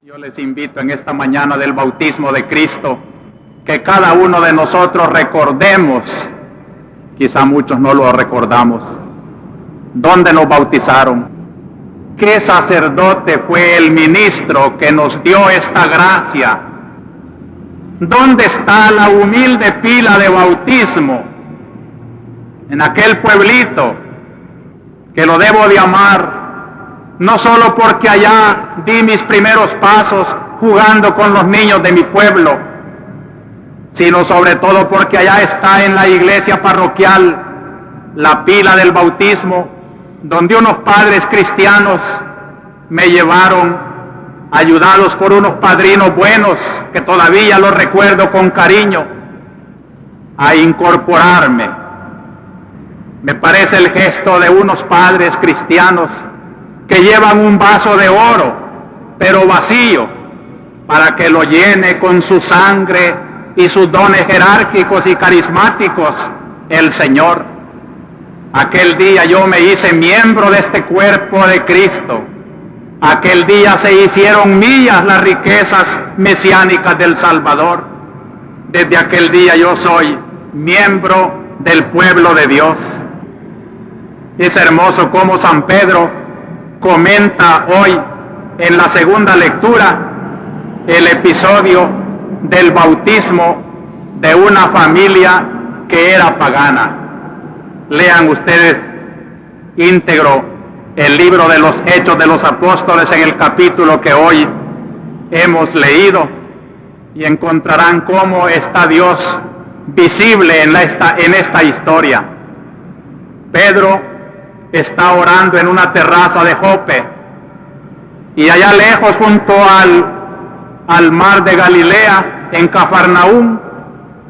Yo les invito en esta mañana del bautismo de Cristo que cada uno de nosotros recordemos, quizá muchos no lo recordamos, dónde nos bautizaron, qué sacerdote fue el ministro que nos dio esta gracia, dónde está la humilde pila de bautismo en aquel pueblito que lo debo de amar. No solo porque allá di mis primeros pasos jugando con los niños de mi pueblo, sino sobre todo porque allá está en la iglesia parroquial la pila del bautismo, donde unos padres cristianos me llevaron, ayudados por unos padrinos buenos, que todavía los recuerdo con cariño, a incorporarme. Me parece el gesto de unos padres cristianos que llevan un vaso de oro, pero vacío, para que lo llene con su sangre y sus dones jerárquicos y carismáticos el Señor. Aquel día yo me hice miembro de este cuerpo de Cristo. Aquel día se hicieron mías las riquezas mesiánicas del Salvador. Desde aquel día yo soy miembro del pueblo de Dios. Es hermoso cómo San Pedro comenta hoy en la segunda lectura el episodio del bautismo de una familia que era pagana. Lean ustedes íntegro el libro de los Hechos de los Apóstoles en el capítulo que hoy hemos leído y encontrarán cómo está Dios visible en esta historia. Pedro está orando en una terraza de Jope, y allá lejos, junto al mar de Galilea, en Cafarnaúm,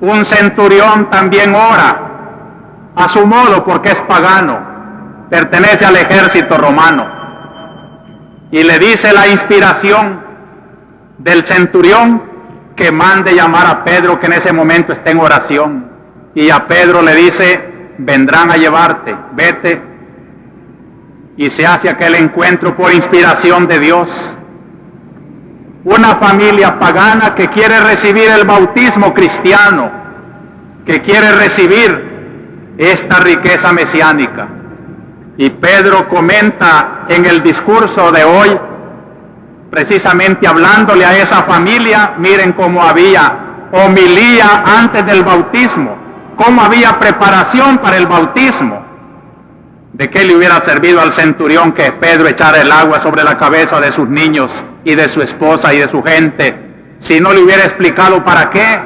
un centurión también ora, a su modo porque es pagano, pertenece al ejército romano, y le dice la inspiración del centurión que mande llamar a Pedro, que en ese momento está en oración, y a Pedro le dice: vendrán a llevarte, vete. Y se hace aquel encuentro por inspiración de Dios. Una familia pagana que quiere recibir el bautismo cristiano, que quiere recibir esta riqueza mesiánica. Y Pedro comenta en el discurso de hoy, precisamente hablándole a esa familia, miren cómo había homilía antes del bautismo, cómo había preparación para el bautismo. ¿De qué le hubiera servido al centurión que Pedro echara el agua sobre la cabeza de sus niños y de su esposa y de su gente, si no le hubiera explicado para qué?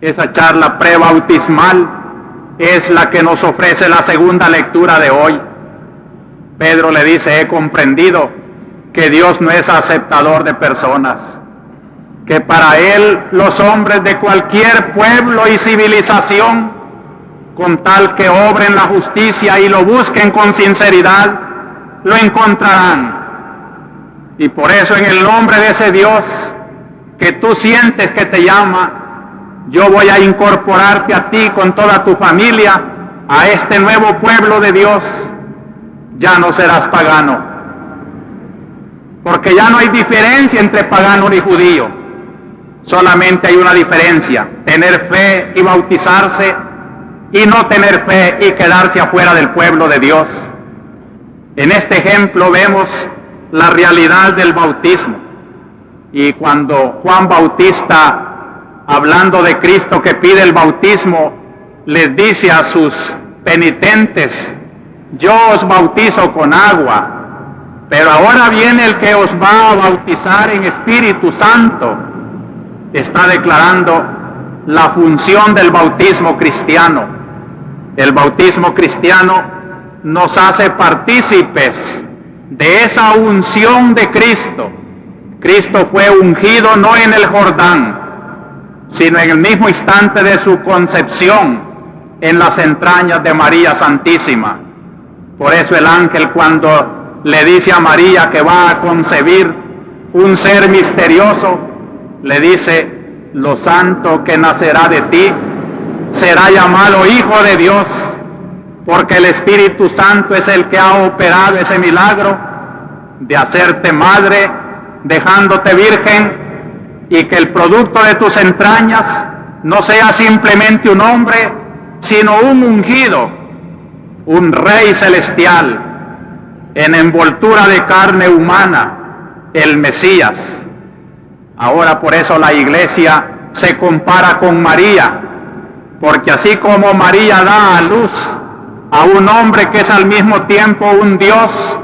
Esa charla prebautismal es la que nos ofrece la segunda lectura de hoy. Pedro le dice: he comprendido que Dios no es aceptador de personas, que para Él los hombres de cualquier pueblo y civilización, con tal que obren la justicia y lo busquen con sinceridad, lo encontrarán. Y por eso, en el nombre de ese Dios que tú sientes que te llama, yo voy a incorporarte a ti con toda tu familia a este nuevo pueblo de Dios. Ya no serás pagano, porque ya no hay diferencia entre pagano y judío. Solamente hay una diferencia: tener fe y bautizarse, y no tener fe y quedarse afuera del pueblo de Dios. En este ejemplo vemos la realidad del bautismo. Y cuando Juan Bautista, hablando de Cristo que pide el bautismo, les dice a sus penitentes: yo os bautizo con agua, pero ahora viene el que os va a bautizar en Espíritu Santo, está declarando la función del bautismo cristiano. El bautismo cristiano nos hace partícipes de esa unción de Cristo. Cristo fue ungido no en el Jordán, sino en el mismo instante de su concepción, en las entrañas de María Santísima. Por eso el ángel, cuando le dice a María que va a concebir un ser misterioso, le dice: lo santo que nacerá de ti será llamado Hijo de Dios, porque el Espíritu Santo es el que ha operado ese milagro de hacerte madre dejándote virgen, y que el producto de tus entrañas no sea simplemente un hombre, sino un ungido, un rey celestial, en envoltura de carne humana, el Mesías. Ahora por eso la Iglesia se compara con María, porque así como María da a luz a un hombre que es al mismo tiempo un Dios,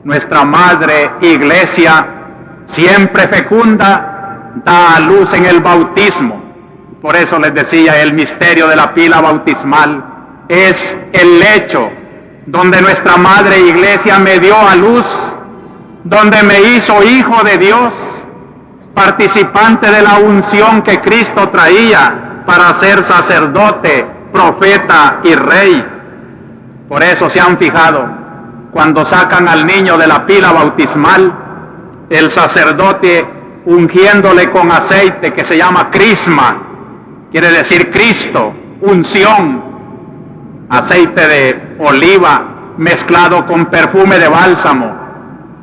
nuestra Madre Iglesia, siempre fecunda, da a luz en el bautismo. Por eso les decía, el misterio de la pila bautismal es el lecho donde nuestra Madre Iglesia me dio a luz, donde me hizo hijo de Dios, participante de la unción que Cristo traía para ser sacerdote, profeta y rey. Por eso se han fijado, cuando sacan al niño de la pila bautismal, el sacerdote ungiéndole con aceite que se llama crisma, quiere decir Cristo, unción, aceite de oliva mezclado con perfume de bálsamo,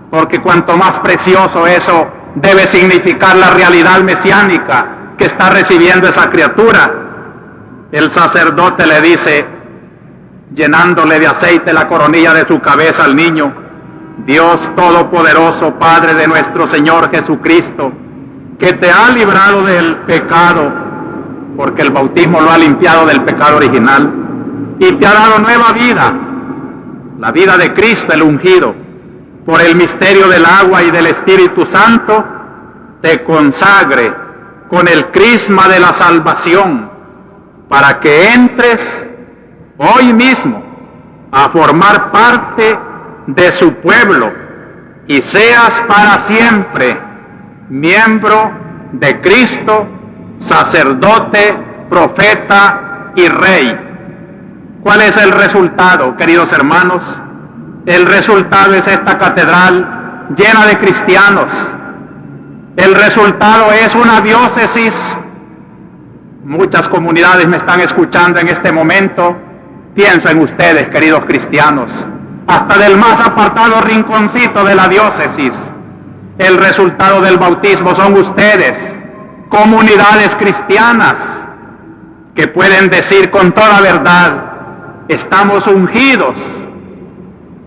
porque cuanto más precioso eso debe significar la realidad mesiánica que está recibiendo esa criatura. El sacerdote le dice, llenándole de aceite la coronilla de su cabeza al niño: Dios Todopoderoso, Padre de nuestro Señor Jesucristo, que te ha librado del pecado, porque el bautismo lo ha limpiado del pecado original, y te ha dado nueva vida, la vida de Cristo el ungido, por el misterio del agua y del Espíritu Santo, te consagre con el crisma de la salvación, para que entres hoy mismo a formar parte de su pueblo y seas para siempre miembro de Cristo, sacerdote, profeta y rey. ¿Cuál es el resultado, queridos hermanos? El resultado es esta catedral llena de cristianos. El resultado es una diócesis. Muchas comunidades me están escuchando en este momento. Pienso en ustedes, queridos cristianos, hasta del más apartado rinconcito de la diócesis. El resultado del bautismo son ustedes, comunidades cristianas, que pueden decir con toda verdad: estamos ungidos,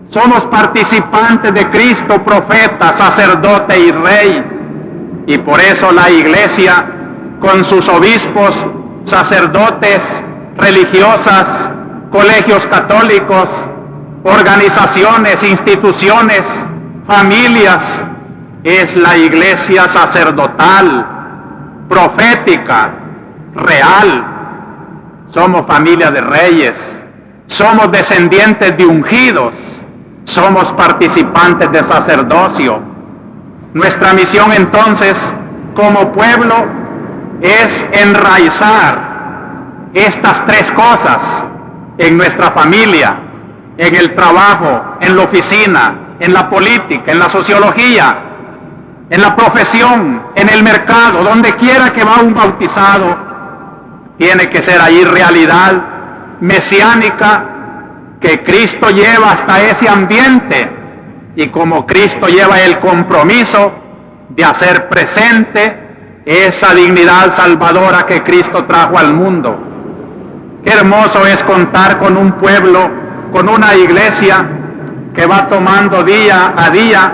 somos participantes de Cristo, profeta, sacerdote y rey. Y por eso la Iglesia, con sus obispos, sacerdotes, religiosas, colegios católicos, organizaciones, instituciones, familias, es la Iglesia sacerdotal, profética, real. Somos familia de reyes, somos descendientes de ungidos, somos participantes de sacerdocio. Nuestra misión entonces, como pueblo, es enraizar estas tres cosas en nuestra familia, en el trabajo, en la oficina, en la política, en la sociología, en la profesión, en el mercado, donde quiera que va un bautizado, tiene que ser ahí realidad mesiánica que Cristo lleva hasta ese ambiente, y como Cristo lleva el compromiso de hacer presente esa dignidad salvadora que Cristo trajo al mundo. Qué hermoso es contar con un pueblo, con una iglesia que va tomando día a día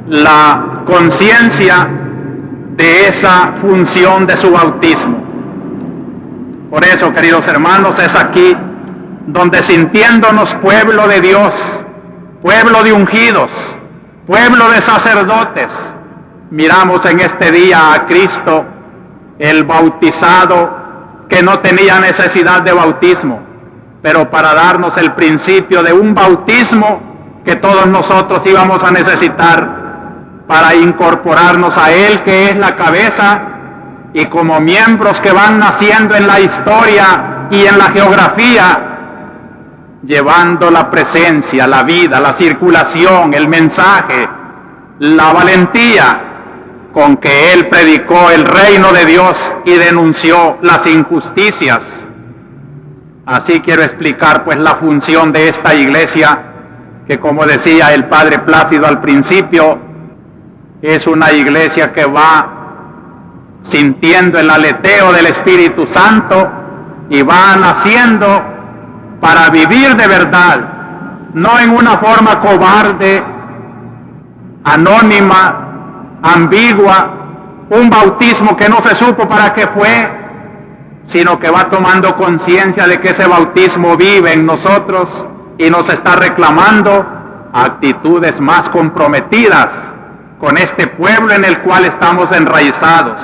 la conciencia de esa función de su bautismo. Por eso, queridos hermanos, es aquí donde, sintiéndonos pueblo de Dios, pueblo de ungidos, pueblo de sacerdotes, miramos en este día a Cristo, el bautizado que no tenía necesidad de bautismo, pero para darnos el principio de un bautismo que todos nosotros íbamos a necesitar para incorporarnos a Él, que es la cabeza, y como miembros que van naciendo en la historia y en la geografía, llevando la presencia, la vida, la circulación, el mensaje, la valentía con que Él predicó el reino de Dios y denunció las injusticias. Así quiero explicar pues la función de esta iglesia, que como decía el Padre Plácido al principio, Es una iglesia que va sintiendo el aleteo del Espíritu Santo y va naciendo para vivir de verdad, no en una forma cobarde, anónima, ambigua, un bautismo que no se supo para qué fue, sino que va tomando conciencia de que ese bautismo vive en nosotros y nos está reclamando actitudes más comprometidas con este pueblo en el cual estamos enraizados.